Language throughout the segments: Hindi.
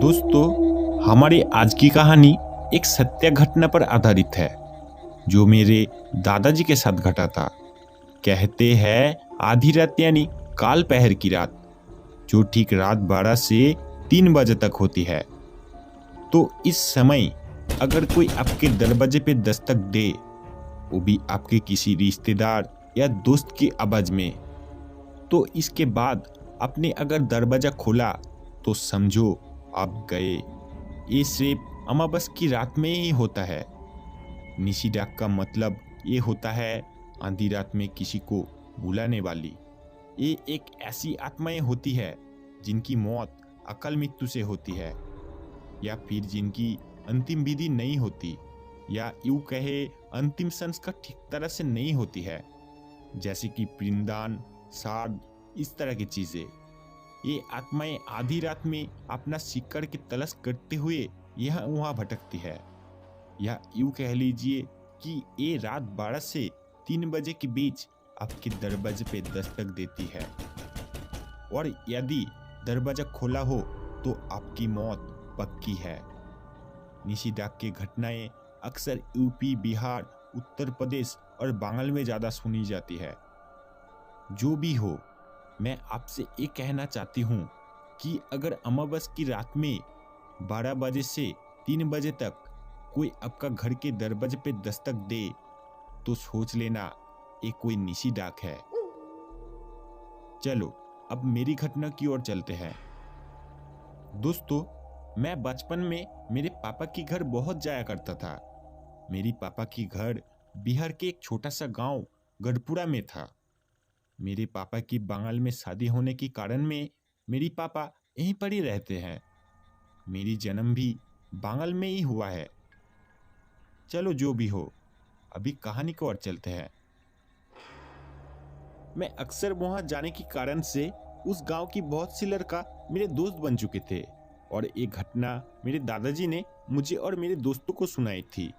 दोस्तों, हमारी आज की कहानी एक सत्य घटना पर आधारित है जो मेरे दादाजी के साथ घटा था। कहते हैं आधी रात यानी काल पहर की रात, जो ठीक रात 12 से 3 बजे तक होती है। तो इस समय अगर कोई आपके दरवाजे पे दस्तक दे, वो भी आपके किसी रिश्तेदार या दोस्त की आवाज में, तो इसके बाद आपने अगर दरवाजा खोला तो समझो आप गए। ये सिर्फ अमावस की रात में ही होता है। निशी डाक का मतलब ये होता है आधी रात में किसी को बुलाने वाली। ये एक ऐसी आत्माएं होती है जिनकी मौत अकाल मृत्यु से होती है, या फिर जिनकी अंतिम विधि नहीं होती, या यूं कहे अंतिम संस्कार ठीक तरह से नहीं होती है, जैसे कि पिंडदान, श्राद्ध, इस तरह की चीजें। ये आत्माएं आधी रात में अपना शिकार की तलाश करते हुए यहाँ वहाँ भटकती है, या यूं कह लीजिए कि ये रात 12 से 3 बजे के बीच आपके दरवाजे पे दस्तक देती है, और यदि दरवाजा खोला हो तो आपकी मौत पक्की है। निशी डाक की घटनाएं अक्सर यूपी, बिहार, उत्तर प्रदेश और बंगाल में ज्यादा सुनी जाती है। जो भी हो, मैं आपसे ये कहना चाहती हूँ कि अगर अमावस की रात में 12 बजे से 3 बजे तक कोई आपका घर के दरवाजे पे दस्तक दे, तो सोच लेना ये कोई निशी डाक है। चलो अब मेरी घटना की ओर चलते हैं। दोस्तों, मैं बचपन में मेरे पापा की घर बहुत जाया करता था। मेरी पापा की घर बिहार के एक छोटा सा गांव गढ़पुरा में था। मेरे पापा की बंगाल में शादी होने के कारण में मेरी पापा यहीं पर ही रहते हैं। मेरी जन्म भी बंगाल में ही हुआ है। चलो जो भी हो, अभी कहानी को और चलते हैं। मैं अक्सर वहां जाने के कारण से उस गांव की बहुत सी लड़का मेरे दोस्त बन चुके थे, और एक घटना मेरे दादाजी ने मुझे और मेरे दोस्तों को सुनाई थी,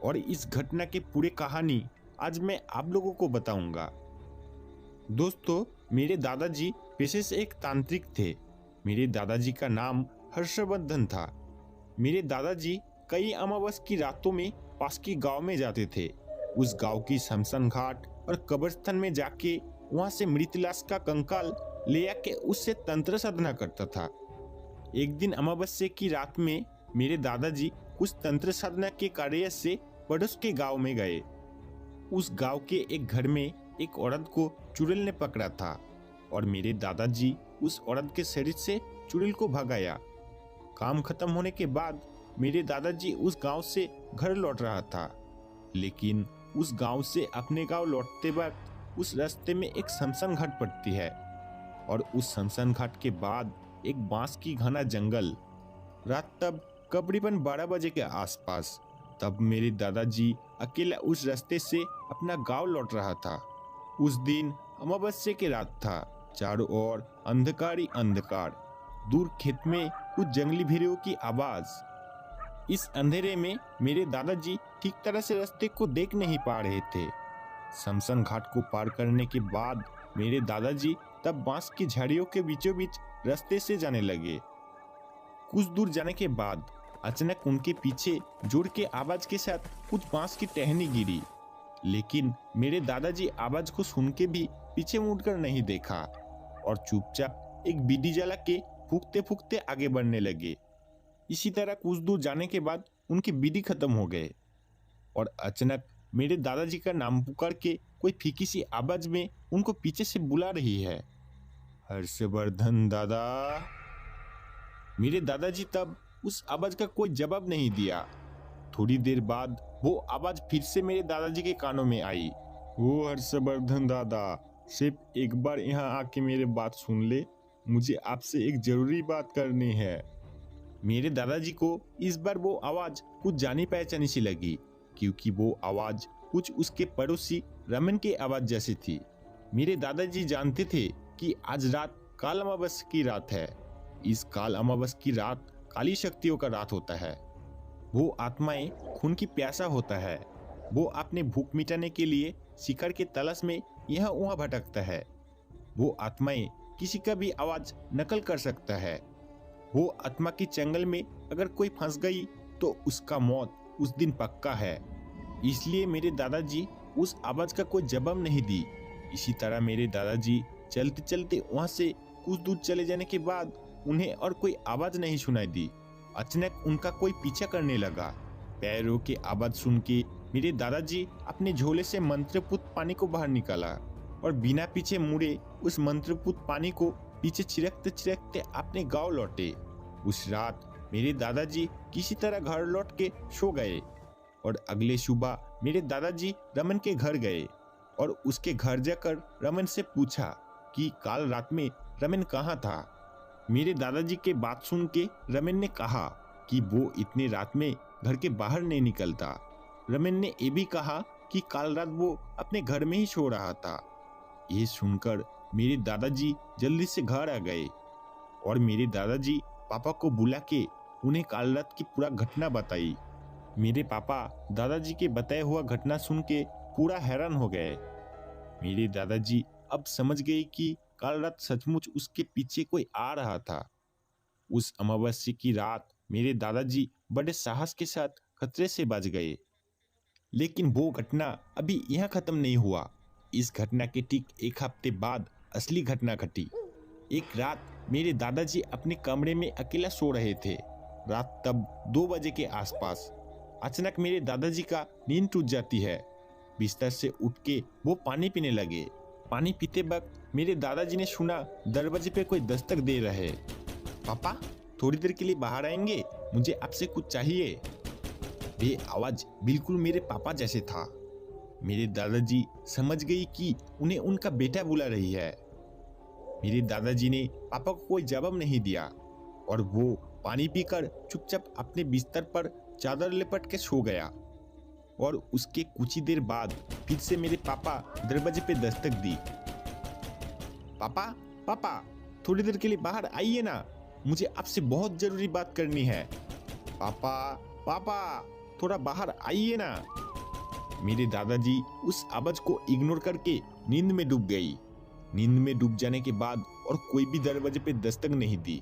और इस घटना के पूरे कहानी आज मैं आप लोगों को बताऊंगा। दोस्तों, मेरे दादाजी पेशे से एक तांत्रिक थे। मेरे दादाजी का नाम हर्षवर्धन था। मेरे दादाजी कई अमावस की रातों में पास के गांव में जाते थे। उस गांव की शमशान घाट और कब्रिस्तान में जाके वहां से मृत लाश का कंकाल ले आके उससे तंत्र साधना करता था। एक दिन अमावस्या की रात में मेरे दादाजी उस तंत्र साधना के कार्य से पड़ोस के गांव में गए। उस गांव के एक घर में एक औरत को चुड़ैल ने पकड़ा था, और मेरे दादाजी उस औरत के शरीर से चुड़ैल को भगाया। काम खत्म होने के बाद मेरे दादाजी उस गांव से घर लौट रहा था, लेकिन उस गांव से अपने गांव लौटते वक्त उस रास्ते में एक शमशान घाट पड़ती है, और उस शमशान घाट के बाद एक बांस की घना जंगल। रात तब करीबन 12 बजे के आसपास। तब मेरे दादाजी अकेला उस रास्ते से अपना गांव लौट रहा था। उस दिन अमावस्या की रात था। चारों ओर अंधकार ही अंधकार। दूर खेत में कुछ जंगली भेड़ियों की आवाज। इस अंधेरे में मेरे दादाजी ठीक तरह से रास्ते को देख नहीं पा रहे थे। शमशान घाट को पार करने के बाद मेरे दादाजी तब बांस की झाड़ियों के बीचों बीच रास्ते से जाने लगे। कुछ दूर जाने के बाद अचानक उनके पीछे जोर के आवाज के साथ कुछ बांस की टहनी गिरी, लेकिन मेरे दादाजी आवाज को सुन के भी पीछे मुड़कर नहीं देखा, और चुपचाप एक बीड़ी जला के फूकते फूकते आगे बढ़ने लगे। इसी तरह कुछ दूर जाने के बाद उनकी बीड़ी खत्म हो गए, और अचानक मेरे दादाजी का नाम पुकार के कोई फीकी सी आवाज में उनको पीछे से बुला रही है, हर्षवर्धन दादा। मेरे दादाजी तब उस आवाज का कोई जवाब नहीं दिया। थोड़ी देर बाद वो आवाज फिर से मेरे दादाजी के कानों में आई, ओ हर्षवर्धन दादा, सिर्फ एक बार यहाँ आके मेरे बात सुन ले, मुझे आपसे एक जरूरी बात करनी है। मेरे दादाजी को इस बार वो आवाज कुछ जानी पहचानी सी लगी, क्योंकि वो आवाज कुछ उसके पड़ोसी रमन की आवाज जैसी थी। मेरे दादाजी जानते थे कि आज रात काल अमावस की रात है। इस काल अमावस की रात काली शक्तियों का रात होता है। वो आत्माएं खून की प्यासा होता है। वो अपने भूख मिटाने के लिए शिकार के तलाश में यहाँ वहाँ भटकता है। वो आत्माएं किसी का भी आवाज नकल कर सकता है। वो आत्मा की चंगल में अगर कोई फंस गई तो उसका मौत उस दिन पक्का है। इसलिए मेरे दादाजी उस आवाज का कोई जवाब नहीं दी। इसी तरह मेरे दादाजी चलते चलते वहां से कुछ दूर चले जाने के बाद उन्हें और कोई आवाज नहीं सुनाई दी। अचानक उनका कोई पीछा करने लगा। पैरों की आवाज सुन के मेरे दादाजी अपने झोले से मंत्रपूत पानी को बाहर निकाला और बिना पीछे मुड़े उस मंत्रपूत पानी को पीछे छिड़कते छिड़कते अपने गांव लौटे। उस रात मेरे दादाजी किसी तरह घर लौट के सो गए और अगले सुबह मेरे दादाजी रमन के घर गए और उसके घर जाकर रमन से पूछा कि कल रात में रमन कहाँ था। मेरे दादाजी के बात सुन के रमन ने कहा कि वो इतने रात में घर के बाहर नहीं निकलता। रमन ने ये भी कहा कि कल रात वो अपने घर में ही सो रहा था। ये सुनकर मेरे दादाजी जल्दी से घर आ गए और मेरे दादाजी पापा को बुला के उन्हें कल रात की पूरा घटना बताई। मेरे पापा दादाजी के बताया हुआ घटना सुन के पूरा हैरान हो गए। मेरे दादाजी अब समझ गए कि कल रात सचमुच उसके पीछे कोई आ रहा था। उस अमावस्या की रात मेरे दादाजी बड़े साहस के साथ खतरे से बच गए। लेकिन वो घटना अभी यहाँ खत्म नहीं हुआ। इस घटना के ठीक एक हफ्ते बाद असली घटना घटी। एक रात मेरे दादाजी अपने कमरे में अकेला सो रहे थे। रात तब 2 बजे के आसपास अचानक मेरे दादाजी का नींद टूट जाती है। बिस्तर से उठ के वो पानी पीने लगे। पानी पीते वक्त मेरे दादाजी ने सुना दरवाजे पे कोई दस्तक दे रहे। पापा, थोड़ी देर के लिए बाहर आएंगे, मुझे आपसे कुछ चाहिए। ये आवाज बिल्कुल मेरे पापा जैसे था। मेरे दादाजी समझ गई कि उन्हें उनका बेटा बुला रही है। मेरे दादाजी ने पापा को कोई जवाब नहीं दिया और वो पानी पीकर चुपचाप अपने बिस्तर पर चादर लिपट के सो गया। और उसके कुछ ही देर बाद फिर से मेरे पापा दरवाजे पे दस्तक दी। पापा, पापा, थोड़ी देर के लिए बाहर आइए ना, मुझे आपसे बहुत जरूरी बात करनी है। पापा, पापा, थोड़ा बाहर आइए ना। मेरे दादाजी उस आवाज को इग्नोर करके नींद में डूब गई। नींद में डूब जाने के बाद और कोई भी दरवाजे पे दस्तक नहीं दी।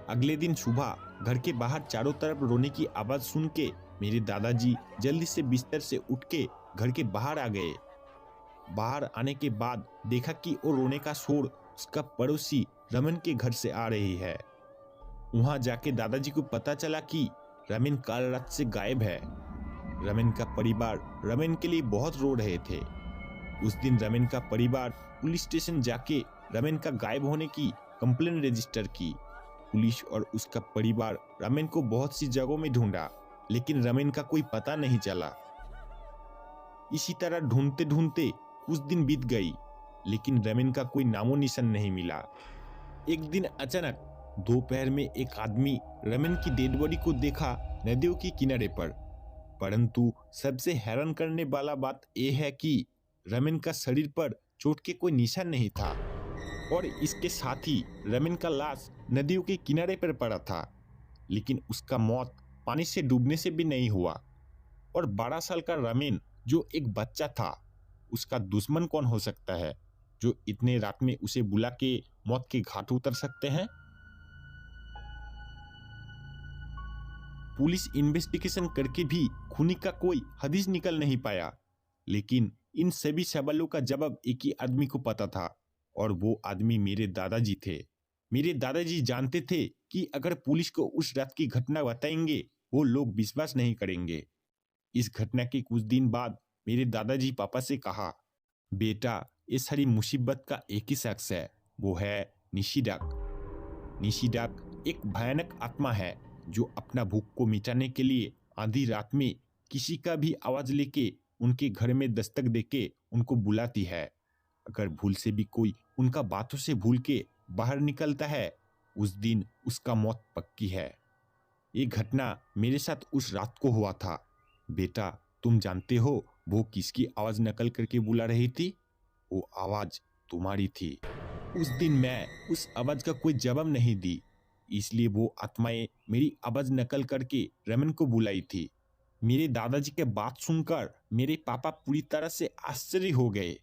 अगले दिन सुबह घर के बाहर चारों तरफ रोने की आवाज सुन के मेरे दादाजी जल्दी से बिस्तर से उठ के घर के बाहर आ गए। बाहर आने के बाद देखा कि वो रोने का शोर उसका पड़ोसी रमन के घर से आ रही है। वहां जाके दादाजी को पता चला कि रमन कल रात से गायब है। रमन का परिवार रमन के लिए बहुत रो रहे थे। उस दिन रमन का परिवार पुलिस स्टेशन जाके रमन का गायब होने की कंप्लेन रजिस्टर की। पुलिस और उसका परिवार रमन को बहुत सी जगहों में ढूंढा, लेकिन रमन का कोई पता नहीं चला। इसी तरह ढूंढते ढूंढते कुछ दिन बीत गई, लेकिन रमन का कोई नामो निशान नहीं मिला। एक दिन अचानक दोपहर में एक आदमी रमन की डेड बॉडी को देखा नदियों के किनारे पर। परंतु सबसे हैरान करने वाला बात यह है कि रमन का शरीर पर चोट के कोई निशान नहीं था और इसके साथ ही रमन का लाश नदियों के किनारे पर पड़ा था। लेकिन उसका मौत पानी से डूबने से भी नहीं हुआ। और 12 साल का रमन जो एक बच्चा था, उसका दुश्मन कौन हो सकता है जो इतने रात में उसे बुला के मौत के घाट उतर सकते हैं। पुलिस इन्वेस्टिगेशन करके भी खूनी का कोई हदीस निकल नहीं पाया। लेकिन इन सभी सवालों का जवाब एक ही आदमी को पता था और वो आदमी मेरे दादाजी थे। मेरे दादाजी जानते थे कि अगर पुलिस को उस रात की घटना बताएंगे वो लोग विश्वास नहीं करेंगे। इस घटना के कुछ दिन बाद मेरे दादाजी पापा से कहा, बेटा, ये सारी मुसीबत का एक ही शख्स है, वो है निशिडाक। निशिडाक एक भयानक आत्मा है जो अपना भूख को मिटाने के लिए आधी रात में किसी का भी आवाज लेके उनके घर में दस्तक देके उनको बुलाती है। अगर भूल से भी कोई उनका बातों से भूल के बाहर निकलता है, उस दिन उसका मौत पक्की है। ये घटना मेरे साथ उस रात को हुआ था। बेटा, तुम जानते हो वो किसकी आवाज नकल करके बुला रही थी? वो आवाज तुम्हारी थी। उस दिन मैं उस आवाज का कोई जवाब नहीं दी, इसलिए वो आत्माएं मेरी आवाज नकल करके रमन को बुलाई थी। मेरे दादाजी के बात सुनकर मेरे पापा पूरी तरह से आश्चर्य हो गए।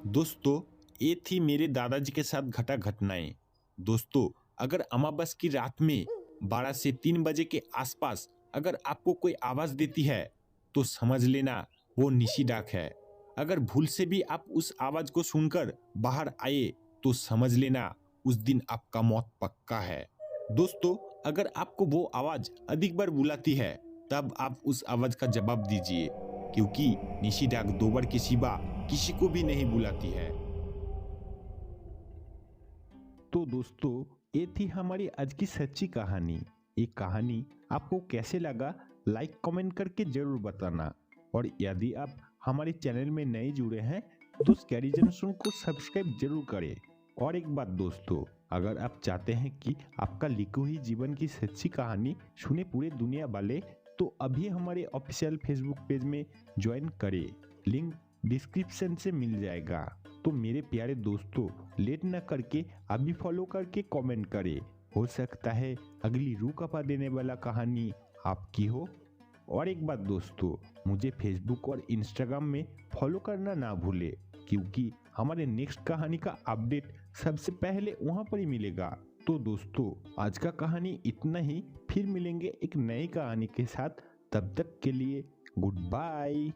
दोस्तों, ये थी मेरे दादाजी के साथ घटा घटनाएं। दोस्तों, अगर अमावस की रात में 12 से 3 बजे के आसपास अगर आपको कोई आवाज देती है तो समझ लेना वो निशी डाक है। अगर भूल से भी आप उस आवाज को सुनकर बाहर आए तो समझ लेना उस दिन आपका मौत पक्का है। दोस्तों, अगर आपको वो आवाज अधिक बार बुलाती है तब आप उस आवाज का जवाब दीजिए, क्योंकि निशी डाक 2 बार के सिवा किसी को भी नहीं बुलाती है। तो दोस्तों, ये थी हमारी आज की सच्ची कहानी। ये कहानी आपको कैसे लगा लाइक कमेंट करके जरूर बताना, और यदि आप हमारे चैनल में नए जुड़े हैं तो स्कैरी जनरेशन को सब्सक्राइब जरूर करें। और एक बात दोस्तों, अगर आप चाहते हैं कि आपका लिखी हुई जीवन की सच्ची कहानी सुने पूरे दुनिया वाले, तो अभी हमारे ऑफिशियल फेसबुक पेज में ज्वाइन करें, लिंक डिस्क्रिप्शन से मिल जाएगा। तो मेरे प्यारे दोस्तों, लेट न करके अभी फॉलो करके कमेंट करें, हो सकता है अगली रूह कपा देने वाला कहानी आपकी हो। और एक बात दोस्तों, मुझे फेसबुक और इंस्टाग्राम में फॉलो करना ना भूले, क्योंकि हमारे नेक्स्ट कहानी का अपडेट सबसे पहले वहां पर ही मिलेगा। तो दोस्तों, आज का कहानी इतना ही, फिर मिलेंगे एक नई कहानी के साथ। तब तक के लिए गुड बाय।